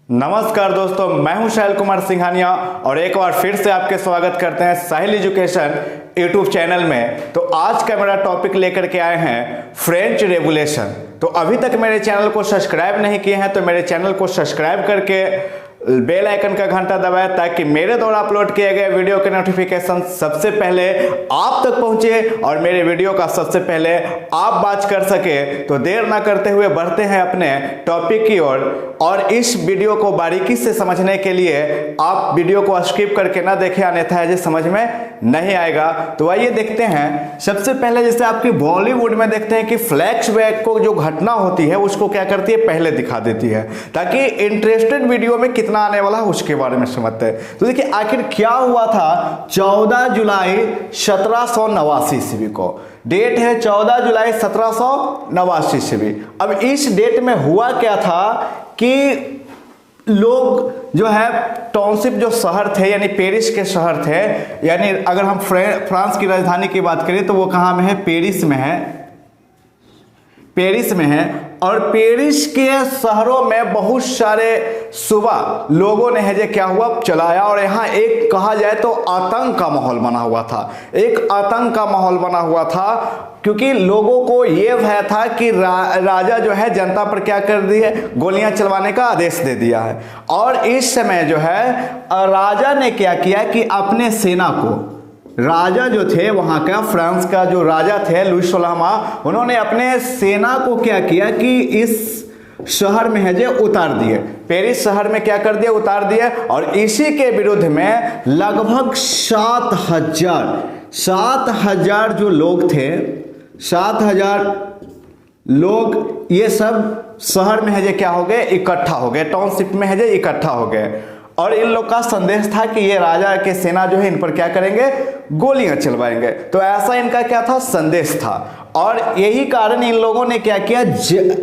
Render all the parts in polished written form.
नमस्कार दोस्तों, मैं हूं शैल कुमार सिंघानिया और एक बार फिर से आपके स्वागत करते हैं साहिल एजुकेशन यूट्यूब चैनल में। तो आज का मेरा टॉपिक लेकर के आए हैं फ्रेंच रेवोल्यूशन। तो अभी तक मेरे चैनल को सब्सक्राइब नहीं किए हैं तो मेरे चैनल को सब्सक्राइब करके बेल आइकन का घंटा दबाएं ताकि मेरे द्वारा अपलोड किए गए वीडियो के नोटिफिकेशन सबसे पहले आप तक पहुंचे और मेरे वीडियो का सबसे पहले आप वॉच कर सके। तो देर ना करते हुए बढ़ते हैं अपने टॉपिक की ओर। और इस वीडियो को बारीकी से समझने के लिए आप वीडियो को स्किप करके ना देखें, अन्यथा ये समझ में नहीं आएगा। तो आइए देखते हैं। सबसे पहले जैसे आपकी बॉलीवुड में देखते हैं कि फ्लैशबैक को जो घटना होती है उसको क्या करती है, पहले दिखा देती है ताकि इंटरेस्टेड वीडियो में कितना आने वाला है उसके बारे में समझते हैं। तो देखिए आखिर क्या हुआ था 14 जुलाई 1789 ईस्वी को। डेट है 14 जुलाई 1789 ईस्वी। अब इस डेट में हुआ क्या था कि लोग जो है टाउनशिप जो शहर थे यानी पेरिस के शहर थे, यानी अगर हम फ्रांस की राजधानी की बात करें तो वो कहाँ में है, पेरिस में है। पेरिस में है और पेरिस के शहरों में बहुत सारे सुबह लोगों ने है जो क्या हुआ चलाया और यहाँ एक कहा जाए तो आतंक का माहौल बना हुआ था। एक आतंक का माहौल बना हुआ था क्योंकि लोगों को ये भय था कि राजा जो है जनता पर क्या कर दी है, गोलियां चलवाने का आदेश दे दिया है। और इस समय जो है राजा ने क्या किया कि अपने सेना को, राजा जो थे वहां का फ्रांस का जो राजा थे लुई 16वां, उन्होंने अपने सेना को क्या किया कि इस शहर में है जो उतार दिए, पेरिस शहर में क्या कर दिया, उतार दिए। और इसी के विरुद्ध में लगभग 7,000 जो लोग थे, 7,000 लोग ये सब शहर में है जो क्या हो गए, इकट्ठा हो गए, टाउनशिप में है जो इकट्ठा हो गए। और इन लोग का संदेश था कि ये राजा के सेना जो है इन पर क्या करेंगे, गोलियां चलवाएंगे। तो ऐसा इनका क्या था, संदेश था। और यही कारण इन लोगों ने क्या किया,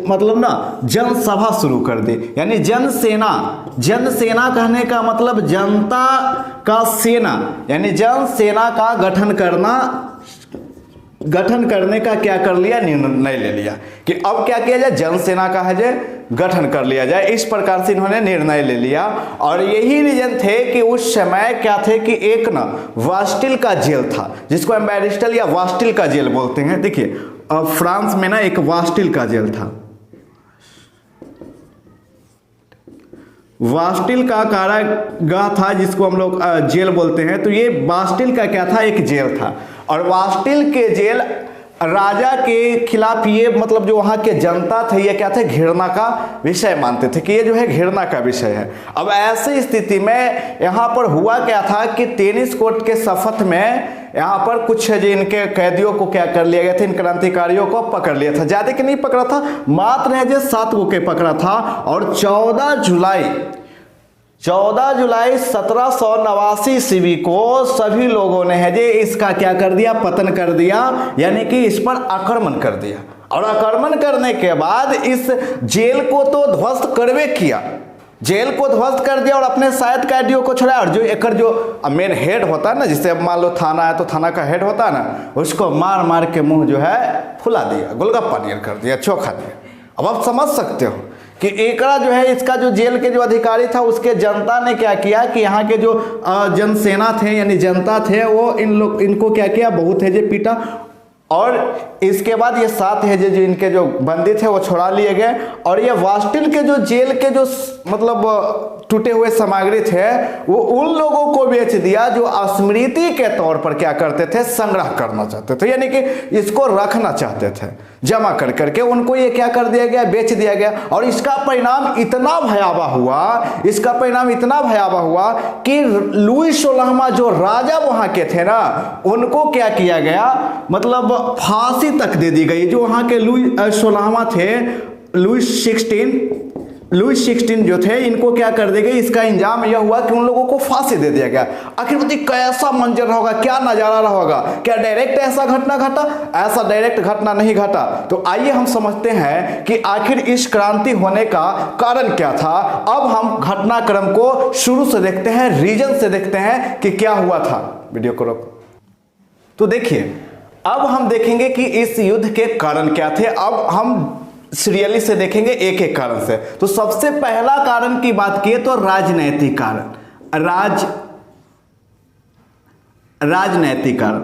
मतलब ना जनसभा शुरू कर दी, यानी जनसेना। जनसेना कहने का मतलब जनता का सेना, यानी जनसेना का गठन करने का क्या कर लिया, निर्णय ले लिया कि अब क्या किया जाए, जनसेना का है जो गठन कर लिया जाए। इस प्रकार से इन्होंने निर्णय ले लिया। और यही रीजन थे कि उस समय क्या थे कि एक ना वास्टिल का जेल था, जिसको हम बैरिस्टल या वास्टिल का जेल बोलते हैं। देखिए फ्रांस में ना एक वास्टिल का जेल था, वास्टिल का कारागाह था जिसको हम लोग जेल बोलते हैं। तो ये वास्टिल का क्या था, एक जेल था। और वास्टिल के जेल राजा के खिलाफ ये मतलब जो वहां के जनता थे ये क्या थे, घृणा का विषय मानते थे कि ये जो है घृणा का विषय है। अब ऐसी स्थिति में यहाँ पर हुआ क्या था कि टेनिस कोर्ट के शपथ में यहाँ पर कुछ जो इनके कैदियों को क्या कर लिया गया था, इन क्रांतिकारियों को पकड़ लिया था। ज्यादा के नहीं पकड़ा था, मात्र है जो 7 को के पकड़ा था। और 14 जुलाई 1789 ईस्वी को सभी लोगों ने है जे इसका क्या कर दिया, पतन कर दिया, यानी कि इस पर आक्रमण कर दिया। और आक्रमण करने के बाद इस जेल को तो ध्वस्त करवे किया, जेल को ध्वस्त कर दिया और अपने शायद कैदियों को छोड़ा। और जो एक जो मेन हेड होता है ना, जिससे मान लो थाना है तो थाना का हेड होता है ना, उसको मार मार के मुंह जो है फुला दिया, गोलगप्पा नियर कर दिया, चोखा दिया। अब आप समझ सकते हो कि एकरा जो है इसका जो जेल के जो अधिकारी था उसके जनता ने क्या किया कि यहाँ के जो जनसेना थे यानी जनता थे वो इनको क्या किया, बहुत है जे पीटा। और इसके बाद ये 7 है जो इनके जो बंदी थे वो छोड़ा लिए गए। और ये वास्टिल के जो जेल के जो मतलब टूटे हुए सामग्री थे वो उन लोगों को बेच दिया जो स्मृति के तौर पर क्या करते थे, संग्रह करना चाहते थे, यानी कि इसको रखना चाहते थे, जमा कर करके उनको ये क्या कर दिया गया, बेच दिया गया। और इसका परिणाम इतना भयावह हुआ कि लुई 16वां जो राजा वहां के थे ना, उनको क्या किया गया, मतलब फांसी तक दे दी गई। जो वहां के लुई 16वां थे, लुई 16 जो थे, इनको क्या कर दी गई, इसका इंजाम यह हुआ कि उन लोगों को फांसी दे दिया गया। आखिर बताइए कैसा मंजर रहा होगा, क्या नजारा रहा होगा, क्या डायरेक्ट ऐसा घटना घटा? ऐसा डायरेक्ट घटना नहीं घटा। तो आइए हम समझते हैं कि आखिर इस क्रांति होने का कारण क्या था। अब हम घटनाक्रम को शुरू से देखते हैं, रीजन से देखते हैं कि क्या हुआ था। वीडियो को रोको। तो देखिए अब हम देखेंगे कि इस युद्ध के कारण क्या थे। अब हम सीरियली से देखेंगे एक एक कारण से। तो सबसे पहला कारण की बात किए तो राजनैतिक कारण, राजनैतिक कारण।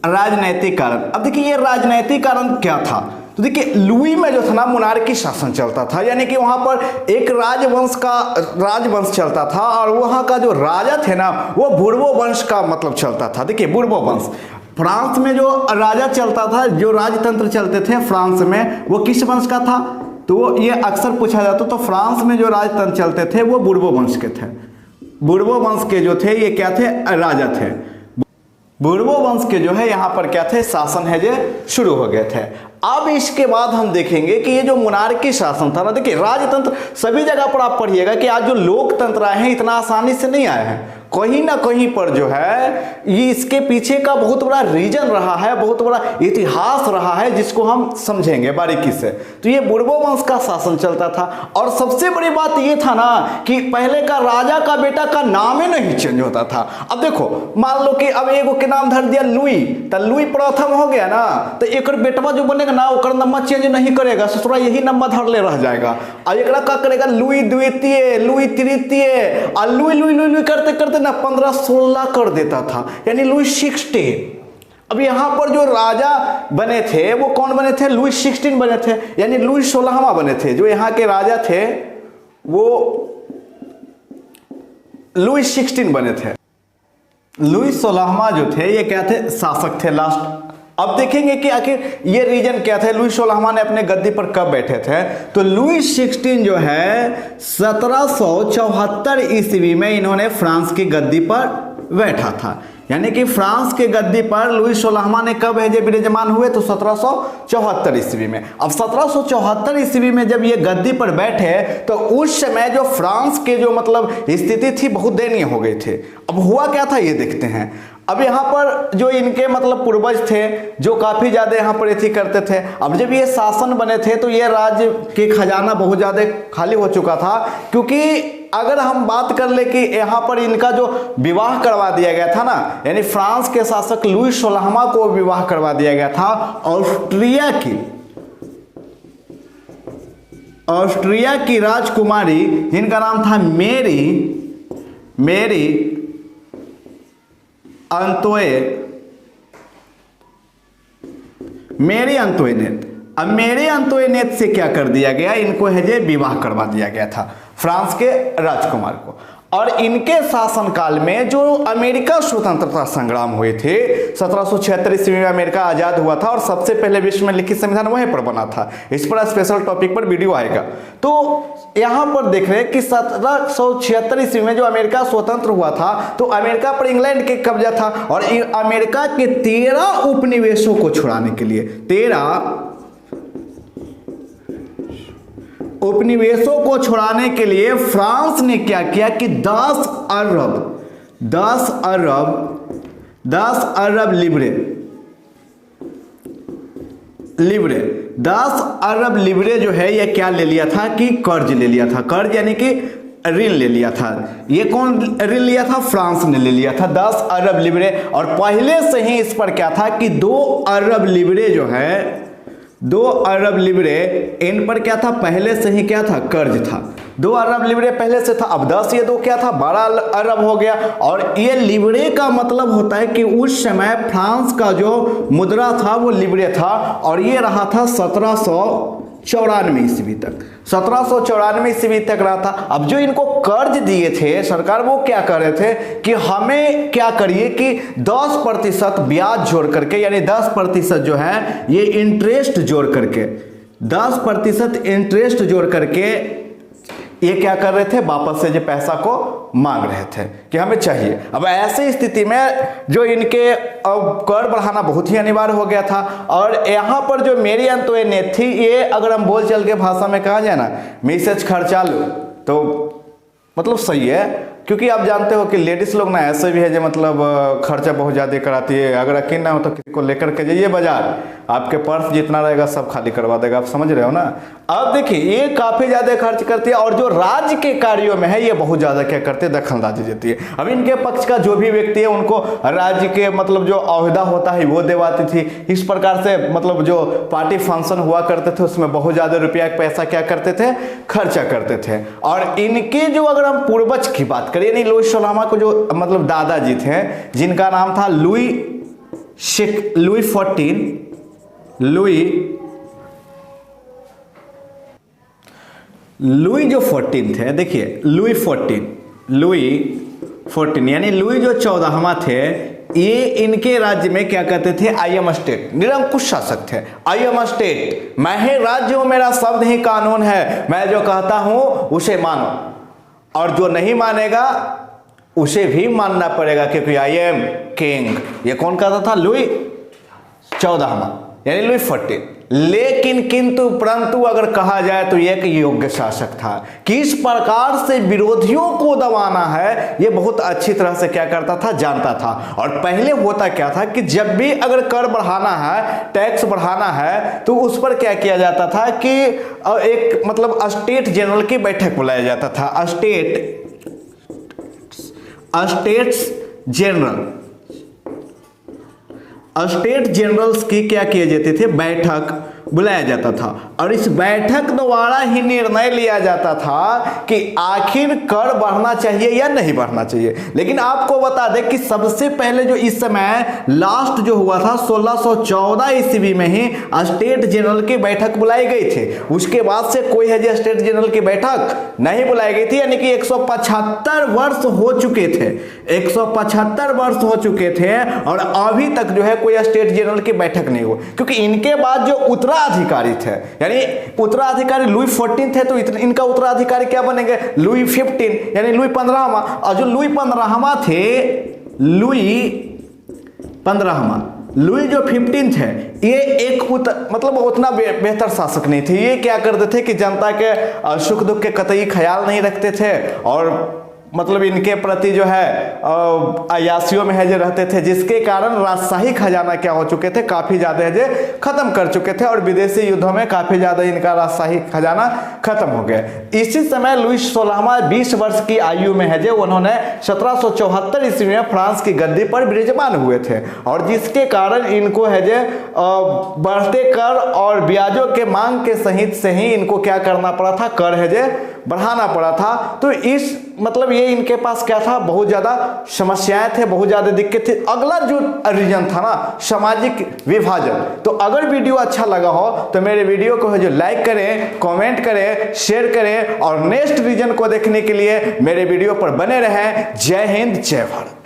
राजनैतिक कारण, अब देखिए ये राजनैतिक कारण क्या था, तो देखिए लुई में जो था ना मोनार्की शासन चलता था, यानी कि वहां पर एक राजवंश चलता था और वहां का जो राजा थे ना वो बुर्बो वंश का मतलब चलता था। देखिए बुर्बो वंश, फ्रांस में जो राजा चलता था, जो राजतंत्र चलते थे फ्रांस में, वो किस वंश का था, तो ये अक्सर पूछा जाता। तो फ्रांस में जो राजतंत्र चलते थे वो बुर्बो वंश के थे। बुर्बो वंश के जो थे ये क्या थे, राजा थे। बुर्बो वंश के जो है यहाँ पर क्या थे, शासन है जो शुरू हो गए थे। अब इसके बाद हम देखेंगे कि ये जो मोनार्की शासन था ना, देखिए राजतंत्र सभी जगह पर आप पढ़िएगा कि आज जो लोकतंत्र आए हैं इतना आसानी से नहीं आए हैं, कहीं ना कहीं पर जो है ये इसके पीछे का बहुत बड़ा रीजन रहा है, बहुत बड़ा इतिहास रहा है जिसको हम समझेंगे बारीकी से। तो ये बुर्बो वंश का शासन चलता था और सबसे बड़ी बात ये था ना कि पहले का राजा का बेटा का नाम ही नहीं चेंज होता था। अब देखो मान लो कि अब एगो के नाम धर दिया लुई, तो लुई प्रथम हो गया ना, तो एक बेटवा जो बनेगा ना ओकर नंबर चेंज नहीं करेगा, ससुरा यही नंबर धर ले रह जाएगा। और एक का करेगा लुई द्वितीय, लुई तृतीय, और लुई लुई लुई लुई करते करते ना 15-16 कर देता था, यानी लुई 16। अब यहां पर जो राजा बने थे वो कौन बने थे, लुई 16 बने थे, यानी लुई 16वां बने थे। जो यहाँ के राजा थे वो लुई 16 बने थे। लुई 16वां जो थे ये क्या थे, शासक थे लास्ट। अब देखेंगे कि आखिर ये रीजन क्या थे, लुई 16वां ने अपने गद्दी पर कब बैठे थे। तो लुई 16 जो है 1774 ईस्वी में इन्होंने फ्रांस की गद्दी पर बैठा था, यानी कि फ्रांस के गद्दी पर लुई 16वां ने कब विराजमान हुए, तो 1774 ईस्वी में। अब 1774 ईस्वी में जब ये गद्दी पर बैठे तो उस समय जो फ्रांस के जो मतलब स्थिति थी बहुत दयनीय हो गई थी। अब हुआ क्या था ये देखते हैं। अब यहाँ पर जो इनके मतलब पूर्वज थे जो काफ़ी ज़्यादा यहाँ पर एथी करते थे, अब जब ये शासन बने थे तो ये राज्य के खजाना बहुत ज़्यादा खाली हो चुका था, क्योंकि अगर हम बात कर ले कि यहाँ पर इनका जो विवाह करवा दिया गया था ना, यानी फ्रांस के शासक लुई 16वां को विवाह करवा दिया गया था ऑस्ट्रिया की राजकुमारी जिनका नाम था मेरी अंतोइनेट। अब मेरी अंतोइनेट से क्या कर दिया गया, इनको है जे विवाह करवा दिया गया था फ्रांस के राजकुमार को। और इनके शासनकाल में जो अमेरिका स्वतंत्रता संग्राम हुए थे, 1776 ईस्वी में अमेरिका आजाद हुआ था और सबसे पहले विश्व में लिखित संविधान वहीं पर बना था। इस पर स्पेशल टॉपिक पर वीडियो आएगा। तो यहाँ पर देख रहे हैं कि 1776 ईस्वी में जो अमेरिका स्वतंत्र हुआ था तो अमेरिका पर इंग्लैंड के कब्जा था और अमेरिका के 13 उपनिवेशों को छुड़ाने के लिए 13 उपनिवेशों को छुड़ाने के लिए फ्रांस ने क्या किया कि 10 अरब लिबरे जो है ये क्या ले लिया था कि कर्ज ले लिया था। कर्ज यानी कि ऋण ले लिया था। ये कौन ऋण लिया था, फ्रांस ने ले लिया था 10 अरब लिबरे। और पहले से ही इस पर क्या था कि 2 अरब लिबरे जो है 2 अरब लिबरे इन पर क्या था, पहले से ही क्या था, कर्ज था। 2 अरब लिबरे पहले से था। अब 10 ये 2 क्या था, 12 अरब हो गया। और ये लिबरे का मतलब होता है कि उस समय फ्रांस का जो मुद्रा था वो लिबरे था और ये रहा था 1794 ईस्वी तक। 1794 ईस्वी तक रहा था। अब जो इनको कर्ज दिए थे सरकार, वो क्या कर रहे थे कि हमें क्या करिए कि 10% ब्याज जोड़ करके, यानी 10% जो है ये इंटरेस्ट जोड़ करके, 10% इंटरेस्ट जोड़ करके ये क्या कर रहे थे, वापस से जो पैसा को मांग रहे थे कि हमें चाहिए। अब ऐसी स्थिति में जो इनके कर बढ़ाना बहुत ही अनिवार्य हो गया था। और यहाँ पर जो मेरी अंतोइनेट थी, ये अगर हम बोल चल के भाषा में कहा जाए ना, मिसेज खर्चालू, तो मतलब सही है, क्योंकि आप जानते हो कि लेडीज लोग ना ऐसे भी है जो मतलब खर्चा बहुत ज़्यादा कराती है। अगर यकीन ना हो तो किसी को लेकर के जाइए बाजार, आपके पर्स जितना रहेगा सब खाली करवा देगा। आप समझ रहे हो ना। अब देखिए ये काफी ज्यादा खर्च करती है और जो राज्य के कार्यों में है ये बहुत ज्यादा क्या करते हैं, दखलंदाजी देती है। अब इनके पक्ष का जो भी व्यक्ति है उनको राज्य के मतलब जो ओहदा होता है वो दिलवाती थी। इस प्रकार से मतलब जो पार्टी फंक्शन हुआ करते थे उसमें बहुत ज्यादा रुपया पैसा क्या करते थे, खर्चा करते थे। और इनके जो अगर हम पूर्वज की बात करें यानी लुई 16वां को जो मतलब दादाजी थे जिनका नाम था लुई 14 थे। देखिए लुई 14 यानी लुई जो 14वां थे, ये इनके राज्य में क्या कहते थे, आई एम स्टेट, निरंकुश शासक थे। आई एम स्टेट, मैं ही राज्य हूं, मेरा शब्द ही कानून है, मैं जो कहता हूं उसे मानो और जो नहीं मानेगा उसे भी मानना पड़ेगा क्योंकि आई एम किंग। ये कौन कहता था, लुई 14वां यानी लुई 14। लेकिन किंतु परंतु अगर कहा जाए तो एक योग्य शासक था। किस प्रकार से विरोधियों को दबाना है ये बहुत अच्छी तरह से क्या करता था, जानता था। और पहले होता क्या था कि जब भी अगर कर बढ़ाना है, टैक्स बढ़ाना है तो उस पर क्या किया जाता था कि एक मतलब स्टेट जनरल की बैठक बुलाया जाता था। स्टेट जनरल्स की क्या किए जाते थे, बैठक बुलाया जाता था और इस बैठक द्वारा ही निर्णय लिया जाता था कि आखिर कर बढ़ना चाहिए या नहीं बढ़ना चाहिए। लेकिन आपको बता दें कि सबसे पहले जो इस समय लास्ट जो हुआ था 1614 ईस्वी में ही स्टेट जनरल की बैठक बुलाई गई थी। उसके बाद से कोई है जो स्टेट जनरल की बैठक नहीं बुलाई गई थी, यानी कि 175 वर्ष हो चुके थे, 175 वर्ष हो चुके थे और अभी तक जो है कोई स्टेट जनरल की बैठक नहीं हुई। क्योंकि इनके बाद जो उत्तराधिकारी थे, यानी उत्तराधिकारी लुई 14 थे तो इनका उत्तराधिकारी क्या बनेंगे, लुई 15 यानी लुई 15वां। और जो लुई 15वां थे, लुई जो 15 थे, ये एक मतलब उतना बेहतर शासक नहीं थे। ये क्या करते थे कि जनता के सुख दुख के कतई ख्याल नहीं रखते थे और मतलब इनके प्रति जो है अयाशियों में है जो रहते थे, जिसके कारण राजशाही खजाना क्या हो चुके थे, काफी ज्यादा है जो खत्म कर चुके थे और विदेशी युद्धों में काफी ज्यादा इनका राजशाही खजाना खत्म हो गया। इसी समय लुई 16वां 20 वर्ष की आयु में है जो उन्होंने 1774 ईस्वी में फ्रांस की गद्दी पर विराजमान हुए थे और जिसके कारण इनको है जो बढ़ते कर और ब्याजों के मांग के सहित से ही इनको क्या करना पड़ा था, कर है जो बढ़ाना पड़ा था। तो इस मतलब ये इनके पास क्या था, बहुत ज्यादा समस्याएं थे, बहुत ज्यादा दिक्कत थी। अगला जो रीजन था ना, सामाजिक विभाजन। तो अगर वीडियो अच्छा लगा हो तो मेरे वीडियो को है जो लाइक करें, कमेंट करें, शेयर करें और नेक्स्ट रीजन को देखने के लिए मेरे वीडियो पर बने रहें। जय हिंद, जय भारत।